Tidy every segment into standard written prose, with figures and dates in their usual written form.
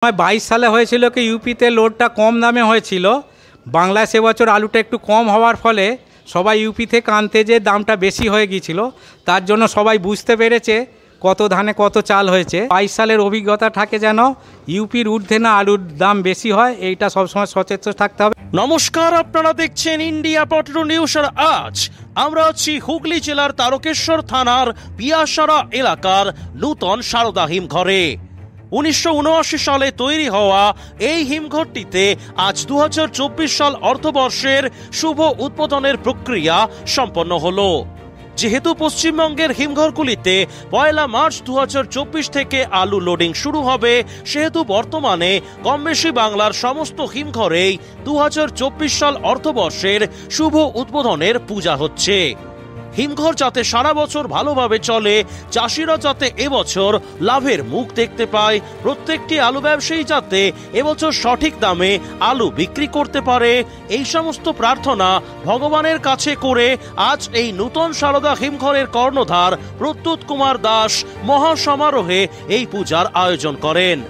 22 সালে হয়েছিল কি ইউপিতে লোডটা কম দামে হয়েছিল। বাংলায় সে বছর আলুটা একটু কম হওয়ার ফলে সবাই ইউপি থেকে আনতে যে দামটা বেশি হয়ে গিয়েছিল, তার জন্য সবাই বুঝতে পেরেছে কত ধানে কত চাল হয়েছে। 22 সালের অভিজ্ঞতা থাকে যেন ইউপির ঊর্ধ্বে না আলুর দাম বেশি হয়, এইটা সবসময় সচেতন থাকতে হবে। নমস্কার, আপনারা দেখছেন ইন্ডিয়া পটেটো নিউজ। আর আজ আমরা আছি হুগলি জেলার তারকেশ্বর থানার পিয়াসারা এলাকার নূতন সারদা হিমঘরে। 1979 সালে তৈরি হওয়া এই হিমঘরটিতে আজ 2024 সাল অর্থবর্ষের শুভ উদ্বোধনের প্রক্রিয়া সম্পন্ন হলো। যেহেতু পশ্চিমবঙ্গের হিমঘরগুলিতে 1 মার্চ 2024 থেকে আলু লোডিং শুরু হবে, সেহেতু বর্তমানে কমবেশি বাংলার সমস্ত হিমঘরেই 2024 সাল অর্থবর্ষের শুভ উদ্বোধনের পূজা হচ্ছে। হিমঘর যাতে সারা বছর ভালোভাবে চলে, চাষিরা যাতে এবছর লাভের মুখ দেখতে পায়, প্রত্যেকটি আলু ব্যবসায়ী যাতে এবছর সঠিক দামে আলু বিক্রি করতে পারে, এই সমস্ত প্রার্থনা ভগবানের কাছে করে আজ এই নূতন সারদা হিমঘরের কর্ণধার প্রত্যুৎ কুমার দাস মহাসমারোহে এই পূজার আয়োজন করেন।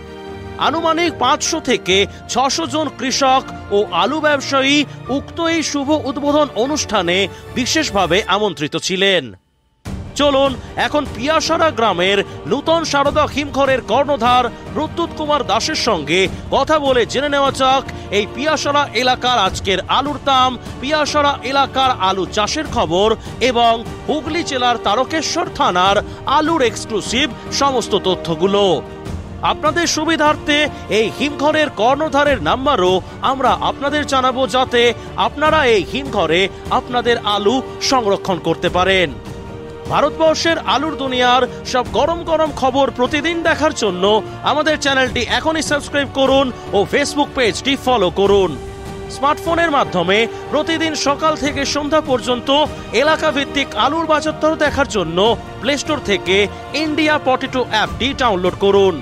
আনুমানিক 500 থেকে 600 জন কৃষক ও আলু ব্যবসায়ী উক্ত এই শুভ উদ্বোধন অনুষ্ঠানে বিশেষভাবে আমন্ত্রিত ছিলেন। চলুন এখন পিয়াসারা গ্রামের নূতন সারদা হিমঘরের কর্ণধার প্রত্যুৎ কুমার দাসের সঙ্গে কথা বলে জেনে নেওয়া যাক এই পিয়াসারা এলাকার আজকের আলুর দাম, পিয়াসারা এলাকার আলু চাষের খবর এবং হুগলি জেলার তারকেশ্বর থানার আলুর এক্সক্লুসিভ সমস্ত তথ্যগুলো। আপনাদের সুবিধার্থে এই হিমঘরের কর্ণধারের নাম্বারও আমরা আপনাদের জানাবো, যাতে আপনারা এই হিমঘরে আপনাদের আলু সংরক্ষণ করতে পারেন। ভারতবর্ষের আলুর দুনিয়ার সব গরম গরম খবর প্রতিদিন দেখার জন্য আমাদের চ্যানেলটি এখনই সাবস্ক্রাইব করুন ও ফেসবুক পেজটি ফলো করুন। স্মার্টফোনের মাধ্যমে প্রতিদিন সকাল থেকে সন্ধ্যা পর্যন্ত এলাকা ভিত্তিক আলুর বাজারদর দেখার জন্য প্লে স্টোর থেকে ইন্ডিয়া পটেটো অ্যাপটি ডাউনলোড করুন।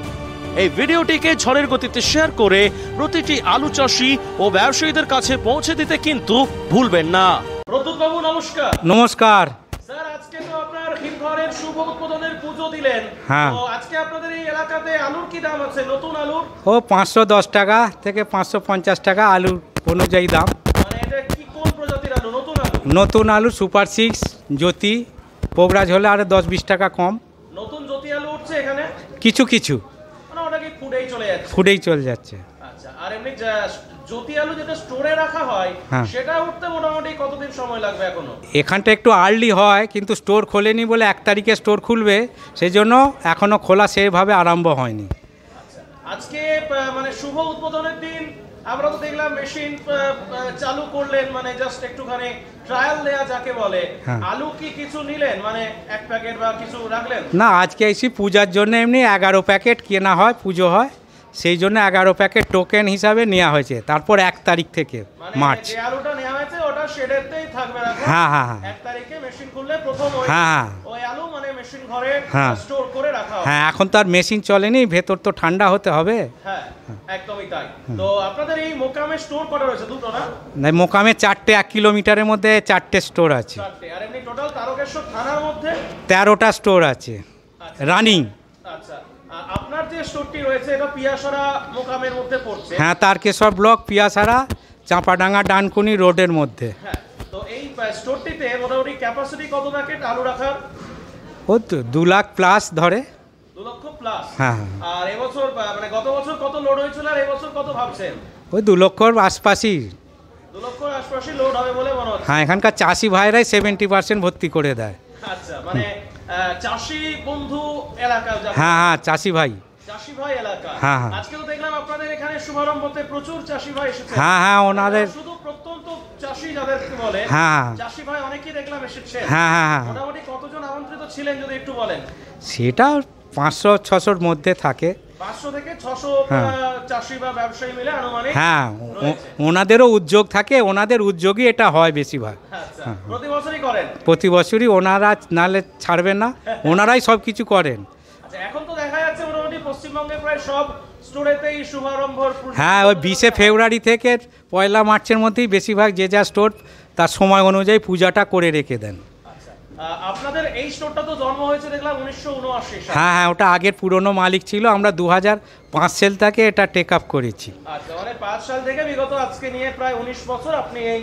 এই ভিডিওটিকে ঝড়ের গতিতে শেয়ার করে প্রতিটি আলু চাষি ও ব্যবসায়ীদের কাছে পৌঁছে দিতে কিন্তু ভুলবেন না। প্রত্যুৎ বাবু নমস্কার। নমস্কার স্যার, আজকে তো আপনার হিমঘরের শুভ উদ্বোধনের পুজো দিলেন। হ্যাঁ, তো আজকে আপনাদের এই এলাকাতে আলুর কি দাম আছে? নতুন আলুর 510 টাকা থেকে 550 টাকা আলুর অনুযায়ী দাম। মানে এটা কি কোন প্রজাতির আলু? নতুন আলু? নতুন আলু সুপার 6, জ্যোতি, পোগরাজ হলে আরো 10-20 টাকা কম। নতুন জ্যোতি আলু উঠছে এখানে কিছু কিছু মানে ওটা কি ফুডেই চলে যাচ্ছে? ফুটেই চলে যাচ্ছে। আচ্ছা, আর এমনি জ্যোতি আলু যেটা স্টোরে রাখা হয় সেটা উঠতে মোটামুটি কতদিন সময় লাগবে? এখনো এখানটা একটু আর্লি হয়, কিন্তু স্টোর খোলেনি বলে 1 তারিখে স্টোর খুলবে, সেই জন্য এখনো খোলা সেভাবে আরম্ভ হয়নি। আচ্ছা, আজকে মানে শুভ উদ্বোধনের দিন আমরা তো দেখলাম মেশিন চালু করলেন, মানে জাস্ট একটুখানি ট্রায়াল দেয়া যাকে বলে। আলু কি কিছু নিলেন, মানে 1 প্যাকেট বা কিছু রাখলেন? না, আজকে এসে পূজার জন্য এমনি 11 প্যাকেট কেনা হয়, পুজো হয়, সেই জন্য 11 প্যাকেট টোকেন হিসাবে নেওয়া হয়েছে। তারপর 1 তারিখ থেকে মার্চ যে আলুটা নেওয়া হয়েছে ওটা শেডেতেই থাকবে। হ্যাঁ হ্যাঁ 1 তারিখে মেশিন খুললে প্রথম ওই আলু মানে মেশিন ঘরে স্টোর করে রাখা হবে। হ্যাঁ, এখন তো আর মেশিন চলেনি, ভেতর তো ঠান্ডা হতে হবে। হ্যাঁ, একদমই তাই। তো আপনাদের এই মোকামে স্টোর করা রয়েছে দুটো না? না, মোকামে 4টে, 1 কিলোমিটারের মধ্যে 4টে স্টোর আছে। 4টে। আর এমনি টোটাল তারকেশ্বর থানার মধ্যে 13টা স্টোর আছে রানিং। আচ্ছা, আপনার যে স্টোরটি রয়েছে এটা পিয়াসারা মোকামের মধ্যে পড়ছে? হ্যাঁ, তারকেশ্বর ব্লক, পিয়াসারা, চাঁপাডাঙ্গা, ডানকুনি রোডের মধ্যে। হ্যাঁ, তো এই স্টোরটিতে মোটামুটি ক্যাপাসিটি কত প্যাকেট আলু রাখার? ও তো 2 লাখ প্লাস ধরে। 2 লক্ষ প্লাস? হ্যাঁ। আর এবছর মানে গত বছর কত লোড হয়েছিল আর এবছর কত ভাবছেন? ওই 2 লক্ষর আশপাশই। 2 লক্ষর আশপাশই লোড হবে বলে মনে হচ্ছে। হ্যাঁ, এখানকার চাষি ভাইরাই 70% ভর্তি করে দেয়। আচ্ছা, মানে চাষি বন্ধু এলাকা? হ্যাঁ হ্যাঁ, চাষি ভাই, চাষি ভাই এলাকা। হ্যাঁ হ্যাঁ। আজকে তো দেখলাম আপনাদের এখানে শুভারম্ভতে প্রচুর চাষি ভাই এসেছে। হ্যাঁ হ্যাঁ, ওনাদের শুধু প্রত্যন্ত চাষি যাদেরকে বলে, হ্যাঁ চাষি ভাই অনেকেই দেখলাম এসেছে। হ্যাঁ হ্যাঁ হ্যাঁ। মোটামুটি কতজন আমন্ত্রিত ছিলেন যদি একটু বলেন? সেটা 500-600-র মধ্যে থাকে। 500 থেকে 600 চাষি বা ব্যবসায়ী মিলে আনুমানিক। হ্যাঁ, ওনাদেরও উদ্যোগ থাকে, ওনাদের উদ্যোগই এটা হয় বেশিরভাগ। আচ্ছা, প্রতি বছরই করেন? প্রতি বছরই, ওনারা নালে ছাড়বেন না, ওনারাই সব কিছু করেন। আচ্ছা, এখন তো দেখা যাচ্ছে মোটামুটি পশ্চিমবঙ্গের প্রায় সব স্টোরেতেই শুভারম্ভ। হ্যাঁ, ওই 20 ফেব্রুয়ারি থেকে 1 মার্চের মধ্যেই বেশিরভাগ যে যা স্টোর তার সময় অনুযায়ী পূজাটা করে রেখে দেন। আপনাদের এই স্টোরটা তো জন্ম হয়েছে দেখলাম 1979 সালে। হ্যাঁ হ্যাঁ, ওটা আগের পুরনো মালিক ছিল, আমরা 2005 সাল থেকে এটা টেক আপ করেছি। আচ্ছা, মানে 5 সাল থেকে বিগত আজকে নিয়ে প্রায় 19 বছর আপনি এই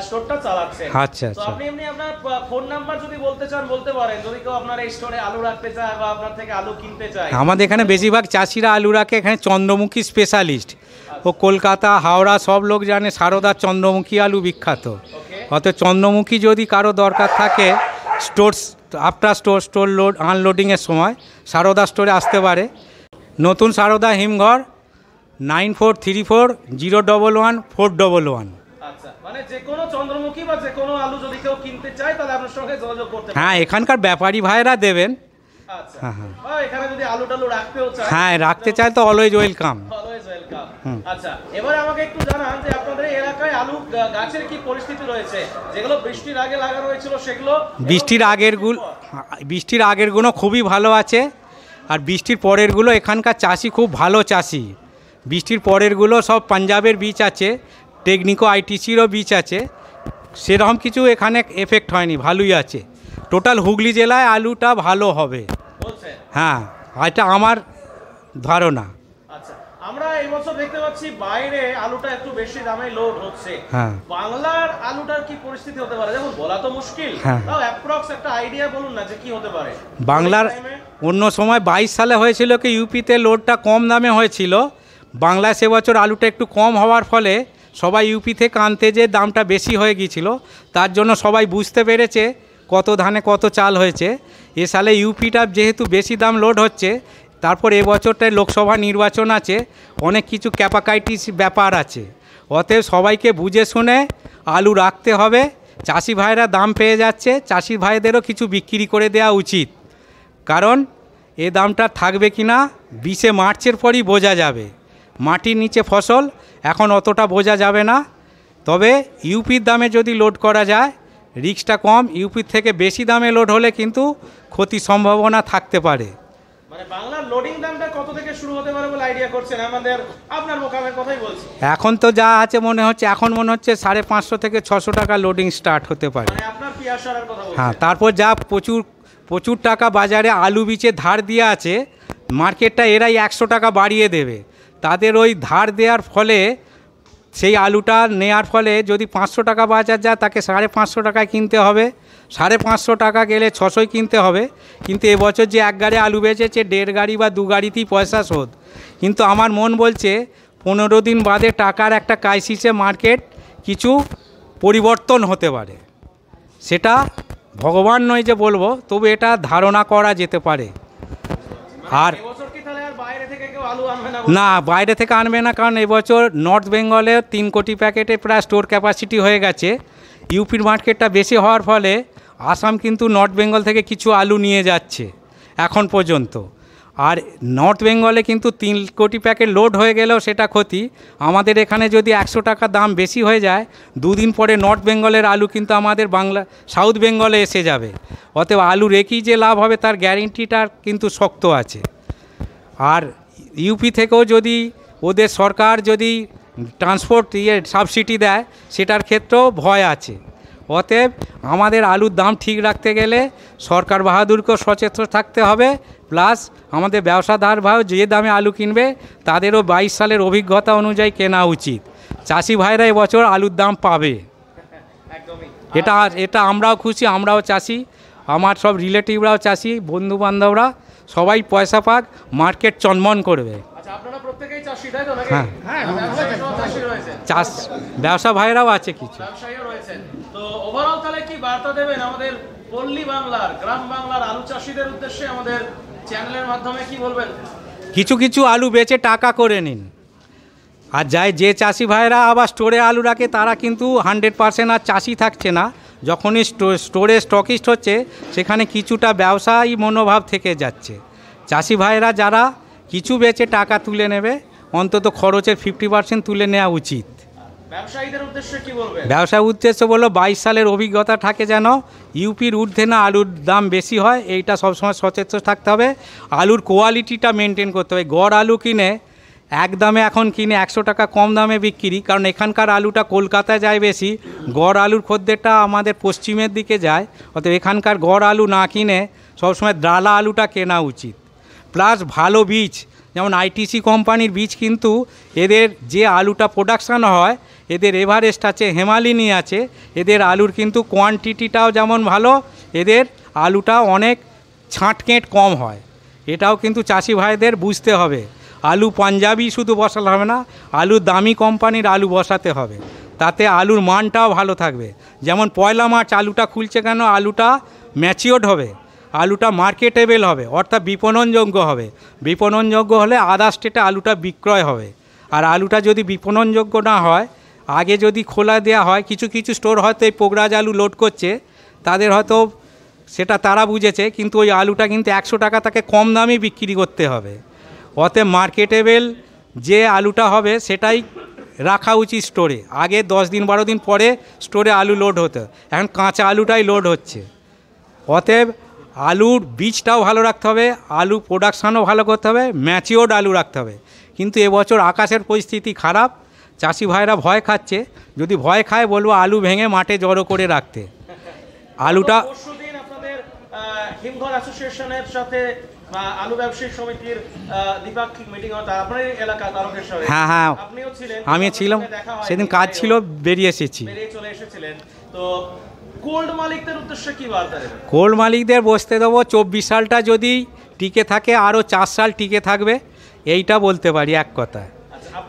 স্টোরটা চালাচ্ছেন। আচ্ছা তো আচ্ছা। আপনি এমনি আপনার ফোন নাম্বার যদি বলতে চান বলতে পারেন, যদি কেউ আপনার এই স্টোরে আলু রাখতে চায় বা আপনার থেকে আলু কিনতে চায়। আমাদের এখানে বেশিরভাগ চাষিরা আলু রাখে, এখানে চন্দ্রমুখী স্পেশালিস্ট। ও কলকাতা হাওড়া সব লোক জানে সারদার চন্দ্রমুখী আলু বিখ্যাত। অত চন্দ্রমুখী যদি কারো দরকার থাকে আফটার স্টোর লোড আনলোডিংয়ের সময় সারদা স্টোরে আসতে পারে। নতুন সারদা হিমঘর 9434011411। আচ্ছা, মানে যে কোনো চন্দ্রমুখী বা যে কোনো আলু যদি কেউ কিনতে চায় তাহলে আপনার সঙ্গে যোগাযোগ করতে পারে। হ্যাঁ, এখানকার ব্যাপারী ভাইরা দেবেন। আচ্ছা, হ্যাঁ হ্যাঁ বা এখানে যদি আলু টালু রাখতেও চায়, হ্যাঁ রাখতে চায় তো অলওয়েজ ওয়েলকাম। Always welcome. আচ্ছা, এবারে আমাকে একটু জানান যে আপনাদের এই এলাকায় আলু গাছের কি পরিস্থিতি রয়েছে? যেগুলো বৃষ্টির আগে লাগানো হয়েছিল সেগুলো বৃষ্টির আগেরগুলো খুবই ভালো আছে, আর বৃষ্টির পরেরগুলো এখানকার চাষি খুব ভালো চাষি। বৃষ্টির পরেরগুলো সব পাঞ্জাবের বীজ আছে, টেকনিকো আইটিসিরও বীজ আছে, সেরকম কিছু এখানে এফেক্ট হয়নি, ভালোই আছে। টোটাল হুগলি জেলায় আলুটা ভালো হবে, বলছেন? হ্যাঁ এটা আমার ধারণা। আচ্ছা, আমরা এই বছর দেখতে পাচ্ছি বাইরে আলুটা একটু বেশি দামে লোড হচ্ছে। হ্যাঁ, বাংলার আলুটার কি পরিস্থিতি হতে পারে? যেমন বলা তো মুশকিল, হ্যাঁ, তাও অ্যাপ্রক্স একটা আইডিয়া বলুন না যে কি হতে পারে বাংলার। অন্য সময় 22 সালে হয়েছিল কি ইউপিতে লোডটা কম দামে হয়েছিল, বাংলায় সে বছর আলুটা একটু কম হওয়ার ফলে সবাই ইউপি থেকে আনতে যে দামটা বেশি হয়ে গিয়েছিল, তার জন্য সবাই বুঝতে পেরেছে কত ধানে কত চাল হয়েছে। এ সালে ইউপিটা যেহেতু বেশি দাম লোড হচ্ছে, তারপর এবছরটায় লোকসভা নির্বাচন আছে, অনেক কিছু ক্যাপাকাইটিস ব্যাপার আছে, অতএব সবাইকে বুঝে শুনে আলু রাখতে হবে। চাষি ভাইরা দাম পেয়ে যাচ্ছে, চাষি ভাইদেরও কিছু বিক্রি করে দেওয়া উচিত, কারণ এ দামটা থাকবে কি না 20 মার্চের পরই বোঝা যাবে। মাটির নিচে ফসল এখন অতটা বোঝা যাবে না, তবে ইউপির দামে যদি লোড করা যায় রিস্কটা কম, ইউপির থেকে বেশি দামে লোড হলে কিন্তু ক্ষতির সম্ভাবনা থাকতে পারে। মানে বাংলার লোডিং দামটা কত থেকে শুরু হতে পারে বলে আইডিয়া করছেন? আপনার মোকামের কথাই বলছি। এখন তো যা আছে মনে হচ্ছে 550 থেকে 600 টাকা লোডিং স্টার্ট হতে পারে। মানে আপনার পিয়াসার কথা বলছেন? হ্যাঁ, তারপর যা প্রচুর টাকা বাজারে আলু বীজে ধার দিয়ে আছে, মার্কেটটা এরাই 100 টাকা বাড়িয়ে দেবে। তাদের ওই ধার দেওয়ার ফলে সেই আলুটা নেওয়ার ফলে যদি 500 টাকা বাজার যায়, তাকে 550 টাকায় কিনতে হবে, 550 টাকা গেলে 600 কিনতে হবে। কিন্তু এবছর যে এক গাড়ি আলু বেচেছে, 1.5 গাড়ি বা 2 গাড়িতেই পয়সা শোধ। কিন্তু আমার মন বলছে 15 দিন বাদে টাকার একটা ক্রাইসিসে মার্কেট কিছু পরিবর্তন হতে পারে। সেটা ভগবান নয় যে বলবো, তবে এটা ধারণা করা যেতে পারে। আর না, বাইরে থেকে আনবে না, কারণ এবছর নর্থ বেঙ্গলে 3 কোটি প্যাকেটে প্রায় স্টোর ক্যাপাসিটি হয়ে গেছে। ইউপির মার্কেটটা বেশি হওয়ার ফলে আসাম কিন্তু নর্থ বেঙ্গল থেকে কিছু আলু নিয়ে যাচ্ছে এখন পর্যন্ত। আর নর্থ বেঙ্গলে কিন্তু 3 কোটি প্যাকেট লোড হয়ে গেলেও সেটা ক্ষতি। আমাদের এখানে যদি 100 টাকা দাম বেশি হয়ে যায়, 2 দিন পরে নর্থ বেঙ্গলের আলু কিন্তু আমাদের সাউথ বেঙ্গলে এসে যাবে। অতএব আলু রেখেই যে লাভ হবে তার গ্যারেন্টিটা কিন্তু শক্ত আছে। আর ইউপি থেকেও যদি ওদের সরকার যদি ট্রান্সপোর্ট সাবসিডি দেয়, সেটার ক্ষেত্রেও ভয় আছে। অতএব আমাদের আলুর দাম ঠিক রাখতে গেলে সরকার বাহাদুরকেও সচেতন থাকতে হবে, প্লাস আমাদের ব্যবসাদার ভাই যে দামে আলু কিনবে তাদেরও 22 সালের অভিজ্ঞতা অনুযায়ী কেনা উচিত। চাষি ভাইরা এবছর আলুর দাম পাবে, এটা আমরাও খুশি, আমরাও চাষি, আমার সব রিলেটিভরাও চাষি, বন্ধুবান্ধবরা সবাই পয়সা পাক, মার্কেট চনমন করবে। হ্যাঁ, চাষ ব্যবসা ভাইরাও আছে কিছু। তো ওভারঅল তাহলে কি বার্তা দেবেন আমাদের পল্লী বাংলার, গ্রাম বাংলার আলু চাষিদের উদ্দেশ্যে আমাদের চ্যানেলের মাধ্যমে কি বলবেন? কিছু আলু বেচে টাকা করে নিন, আর যে চাষি ভাইরা আবার স্টোরে আলু রাখে তারা কিন্তু 100% আর চাষি থাকছে না। যখনই স্টোরে স্টকিস্ট হচ্ছে, সেখানে কিছুটা ব্যবসায়ী মনোভাব থেকে যাচ্ছে। চাষি ভাইরা যারা কিছু বেচে টাকা তুলে নেবে, অন্তত খরচের 50% তুলে নেওয়া উচিত। ব্যবসায়ীদের উদ্দেশ্যে কি বলবেন? ব্যবসার উদ্দেশ্য বলো 22 সালের অভিজ্ঞতা থাকে যেন ইউপির ঊর্ধ্বে না আলুর দাম বেশি হয়, এইটা সবসময় সচেতন থাকতে হবে। আলুর কোয়ালিটিটা মেনটেন করতে হবে। গড় আলু কিনে একদমে এখন কিনে 100 টাকা কম দামে বিক্রি, কারণ এখানকার আলুটা কলকাতায় যায় বেশি, গড় আলুর খদ্দেরটা আমাদের পশ্চিমের দিকে যায়। অতএব এখানকার গড় আলু না কিনে সবসময় ডালা আলুটা কেনা উচিত। প্লাস ভালো বীজ, যেমন আইটিসি কোম্পানির বীজ, কিন্তু এদের যে আলুটা প্রোডাকশান হয়, এদের এভারেস্ট আছে, হেমালিনী আছে, এদের আলুর কিন্তু কোয়ান্টিটিটাও যেমন ভালো, এদের আলুটা অনেক ছাঁটকেট কম হয়। এটাও কিন্তু চাষি ভাইদের বুঝতে হবে। আলু পাঞ্জাবি শুধু বসালে হবে না, আলু দামি কোম্পানির আলু বসাতে হবে, তাতে আলুর মানটাও ভালো থাকবে। যেমন পয়লা মার্চ আলুটা খুলছে কেন, আলুটা ম্যাচিওর্ড হবে, আলুটা মার্কেটেবল হবে, অর্থাৎ বিপণনযোগ্য হবে। বিপণনযোগ্য হলে আদার স্টেটে আলুটা বিক্রয় হবে। আর আলুটা যদি বিপণনযোগ্য না হয়, আগে যদি খোলা দেওয়া হয়, কিছু কিছু স্টোর হয়তো এই পোগরাজ আলু লোড করছে, তাদের হয়তো সেটা তারা বুঝেছে, কিন্তু ওই আলুটা কিন্তু 100 টাকা তাকে কম দামে বিক্রি করতে হবে। অতএব মার্কেটেবল যে আলুটা হবে সেটাই রাখা উচিত স্টোরে। আগে 10 দিন 12 দিন পরে স্টোরে আলু লোড হতো, এখন কাঁচা আলুটাই লোড হচ্ছে। অতএব আলুর বীজটাও ভালো রাখতে হবে, আলু প্রোডাকশানও ভালো করতে হবে, ম্যাচিওর্ড আলু রাখতে হবে। কিন্তু এবছর আকাশের পরিস্থিতি খারাপ, চাষি ভাইরা ভয় খাচ্ছে। যদি ভয় খায় বলবো আলু ভেঙে মাঠে জড়ো করে রাখতে। আলুটা পরশুদিন আপনাদের হিমঘর অ্যাসোসিয়েশনের সাথে আলু ব্যবসায়ী সমিতির দ্বিপাক্ষিক মিটিং হয়, আপনার এলাকা তারকেশ্বরে। হ্যাঁ হ্যাঁ, আপনিও ছিলেন, আমি ছিলাম, সেদিন কাজ ছিল, বেরিয়ে চলে এসেছিলেন। তো কোল্ড মালিকদের উদ্দেশ্যে কি বার্তা দেবেন? কোল্ড মালিকদের বসতে দেবো, 24 সালটা যদি টিকে থাকে আরও 4 সাল টিকে থাকবে, এইটা বলতে পারি এক কথায়।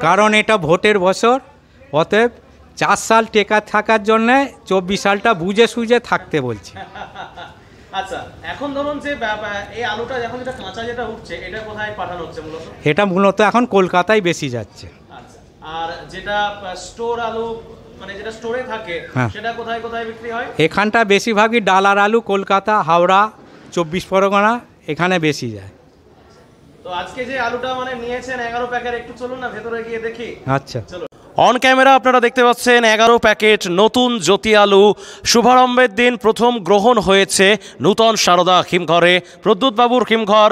কারণ এটা ভোটের বছর, অতএব 4 সাল টেকা থাকার জন্যে 24 সালটা বুঝে সুঝে থাকতে বলছি। আচ্ছা, এখন ধরুন যে এই আলুটা যখন যেটা কাঁচা যেটা উঠছে, এটা কোথায় পাঠানো হচ্ছে মূলত? এটা মূলত এখন কলকাতায় বেশি যাচ্ছে। আচ্ছা, আর যেটা স্টোর আলু, মানে যেটা স্টোরে থাকে, সেটা কোথায় কোথায় বিক্রি হয়? এখানটা বেশিরভাগই ডালার আলু কলকাতা, হাওড়া, 24 পরগনা, এখানে বেশি যায়। তো আজকে যে আলুটা মানে নিয়েছেন 11 প্যাকেট, একটু চলুন না ভেতরে গিয়ে দেখি। আচ্ছা চলো। অন ক্যামেরা আপনারা দেখতে পাচ্ছেন 11 প্যাকেট নতুন জ্যোতি আলু। শুভারম্ভের দিন প্রথম গ্রহণ হয়েছে নূতন সারদা হিমঘরে, প্রদ্যুৎবাবুর হিমঘর,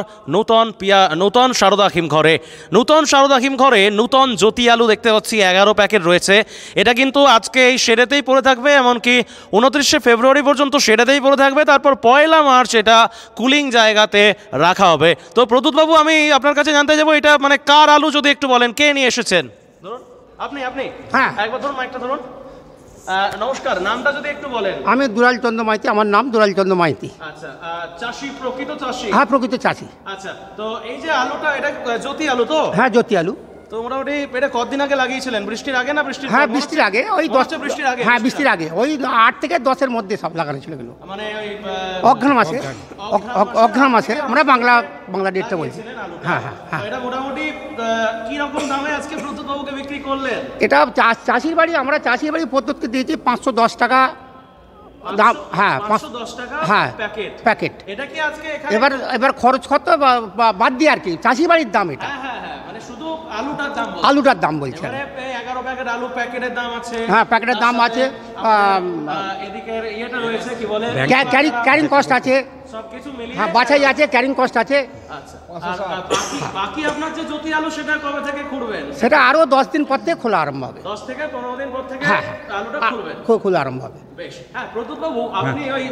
নূতন সারদা হিমঘরে। নূতন সারদা হিমঘরে নূতন জ্যোতি আলু দেখতে পাচ্ছি 11 প্যাকেট রয়েছে। এটা কিন্তু আজকে এই শেডেতেই পড়ে থাকবে, এমনকি 29শে ফেব্রুয়ারি পর্যন্ত শেডেতেই পড়ে থাকবে, তারপর 1 মার্চ এটা কুলিং জায়গাতে রাখা হবে। তো প্রদ্যুৎবাবু, আমি আপনার কাছে জানতে যাবো, এটা মানে কার আলু যদি একটু বলেন, কে নিয়ে এসেছেন? ধরুন আপনি হ্যাঁ, একবার ধরুন মাইকটা ধরুন। নমস্কার, নামটা যদি একটু বলেন। আমি দুলাল চন্দ্র মাইতি, আমার নাম দুলাল চন্দ্র মাইতি। আচ্ছা, চাষি, প্রকৃত চাষি? হ্যাঁ, প্রকৃত চাষি। আচ্ছা, তো এই যে আলুটা, এটা জ্যোতি আলু তো? হ্যাঁ, জ্যোতি আলু। তো মোটামুটি এটা কতদিন আগে লাগিয়েছিলেন? বৃষ্টির আগে না বৃষ্টির? হ্যাঁ, বৃষ্টির আগে, ওই 10। বৃষ্টির আগে? হ্যাঁ, বৃষ্টির আগে, ওই 8 থেকে 10-এর মধ্যে সব লাগানো ছিল এগুলো। মানে ওই অঘ্রাণ মাসে, অঘ্রাণ মাসে, আমরা বাংলা ডেটটা বলছি। হ্যাঁ হ্যাঁ হ্যাঁ। এটা মোটামুটি কি রকম দামে আজকে প্রদ্যুৎবাবুকে বিক্রি করলেন? এটা চাষির বাড়ি, আমরা চাষির বাড়ি পদ্ধতি দিয়েছি 510 টাকা দাম। হ্যাঁ, 510 টাকা হ্যাঁ প্যাকেট। এটা কি আজকে এবার খরচ কত বাদ দিয়ে আর কি, চাষি বাড়ির দাম এটা। হ্যাঁ হ্যাঁ, মানে শুধু আলুটার দাম বলছে। 11 প্যাকেট আলু, প্যাকেটের দাম আছে। হ্যাঁ, প্যাকেটের দাম আছে, এদিকে ইয়েটা রয়েছে, কি বলে, ক্যারিং কস্ট আছে, সবকিছু মিলিয়ে। হ্যাঁ, বাছাই আছে, ক্যারিং কস্ট আছে। আচ্ছা, আর বাকি আপনার যে জ্যোতি আলু, সেটা কবে থেকে খুলবেন? সেটা আরো 10 দিন পর থেকে খোলা আরম্ভ হবে। 10 থেকে 15 দিন পর থেকে আলুটা খুলবেন? খোলা আরম্ভ হবে। বেশ। হ্যাঁ, প্রদ্যুৎবাবু, আপনি ওই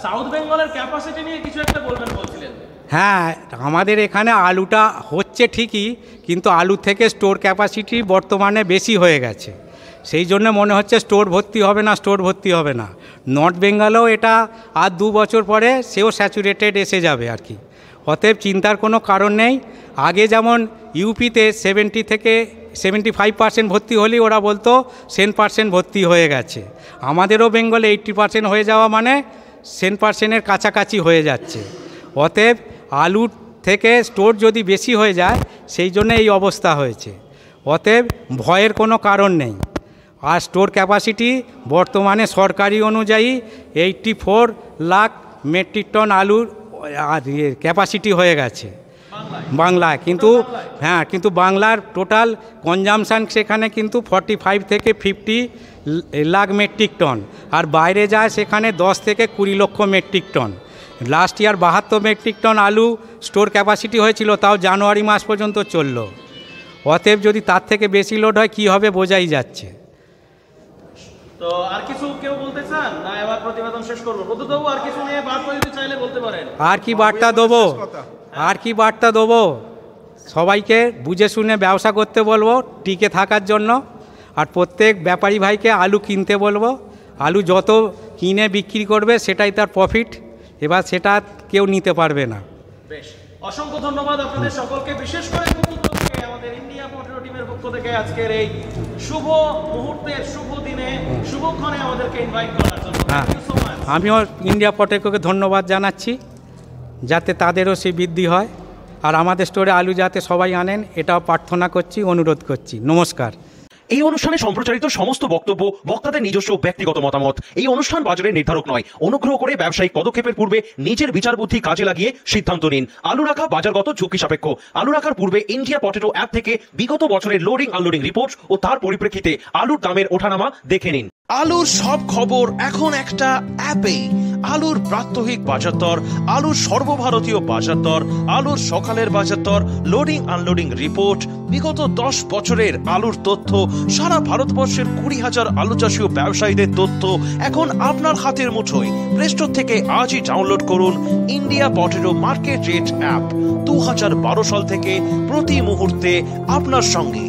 সাউথ বেঙ্গলের ক্যাপাসিটি নিয়ে কিছু একটা বলছিলেন। হ্যাঁ, আমাদের এখানে আলুটা হচ্ছে ঠিকই, কিন্তু আলু থেকে স্টোর ক্যাপাসিটি বর্তমানে বেশি হয়ে গেছে। সেই জন্য মনে হচ্ছে স্টোর ভর্তি হবে না। নর্থ বেঙ্গলেও এটা আর 2 বছর পরে সেও স্যাচুরেটেড এসে যাবে আর কি। অতএব চিন্তার কোনো কারণ নেই। আগে যেমন ইউপিতে 70 থেকে 75% ভর্তি হলেই ওরা বলতো 10% ভর্তি হয়ে গেছে। আমাদেরও বেঙ্গলে 80% হয়ে যাওয়া মানে 10%-এর কাছাকাছি হয়ে যাচ্ছে। অতএব আলুর থেকে স্টোর যদি বেশি হয়ে যায়, সেই জন্য এই অবস্থা হয়েছে। অতএব ভয়ের কোনো কারণ নেই। আর স্টোর ক্যাপাসিটি বর্তমানে সরকারি অনুযায়ী 84 লাখ মেট্রিক টন আলুর ক্যাপাসিটি হয়ে গেছে বাংলায়। কিন্তু বাংলার টোটাল কনজামশান সেখানে কিন্তু 45 থেকে 50 লাখ মেট্রিক টন, আর বাইরে যায় সেখানে 10 থেকে 20 লক্ষ metric ton. Last year 72 metric ton আলু স্টোর ক্যাপাসিটি হয়েছিল, তাও জানুয়ারি মাস পর্যন্ত চলল। অতএব যদি তার থেকে বেশি লোড হয় কী হবে বোঝাই যাচ্ছে। তো আর কিছু কেউ বলতে চান না? এবার প্রতিবেদন শেষ করবো। প্রদ্যুৎবাবু আর কিছু নিয়ে বার্তা দিতে চাইলে বলতে পারেন। আর কি বার্তা দেবো, আর কি বার্তা দেবো, সবাইকে বুঝে শুনে ব্যবসা করতে বলবো টিকে থাকার জন্য। আর প্রত্যেক ব্যাপারী ভাইকে আলু কিনতে বলবো। আলু যত কিনে বিক্রি করবে সেটাই তার প্রফিট, এবার সেটা কেউ নিতে পারবে না। বেশ, অসংখ্য ধন্যবাদ আপনাদের সকলকে, বিশেষ করে প্রদ্যুৎবাবুকে আমাদের ইন্ডিয়া পটেটো টিমের পক্ষ থেকে আজকের এই শুভ মুহূর্তের শুভ দিনে শুভক্ষণে আমাদেরকে ইনভাইট করার জন্য। হ্যাঁ, Thank you so much. আমিও ইন্ডিয়া পটেটোকে ধন্যবাদ জানাচ্ছি, যাতে তাদেরও সেই বৃদ্ধি হয়। আর আমাদের স্টোরে আলু যাতে সবাই আনেন এটাও প্রার্থনা করছি, অনুরোধ করছি। নমস্কার। এই অনুষ্ঠানে সম্প্রচারিত সমস্ত বক্তব্য বক্তাদের নিজস্ব ব্যক্তিগত মতামত। এই অনুষ্ঠান বাজারের নির্ধারক নয়। অনুগ্রহ করে ব্যবসায়িক পদক্ষেপের পূর্বে নিজের বিচার বুদ্ধি কাজে লাগিয়ে সিদ্ধান্ত নিন। আলু রাখা বাজারগত ঝুঁকি সাপেক্ষ। আলু রাখার পূর্বে ইন্ডিয়া পটেটো অ্যাপ থেকে বিগত বছরের লোডিং আনলোডিং রিপোর্ট ও তার পরিপ্রেক্ষিতে আলুর দামের ওঠানামা দেখে নিন। আলুর সব খবর এখন একটা অ্যাপেই। আলুর প্রাত্যহিক বাজার দর, আলুর সর্বভারতীয় বাজার দর, আলুর সকালের বাজার দর, লোডিং আনলোডিং রিপোর্ট, বিগত 10 বছরের আলুর তথ্য, সারা ভারতবর্ষের 20,000 আলু চাষী ও ব্যবসায়ীদের তথ্য এখন আপনার হাতের মুঠোয়। প্লে স্টোর থেকে আজই ডাউনলোড করুন India potato market rate app. 2012 সাল থেকে প্রতি মুহূর্তে আপনার সঙ্গে।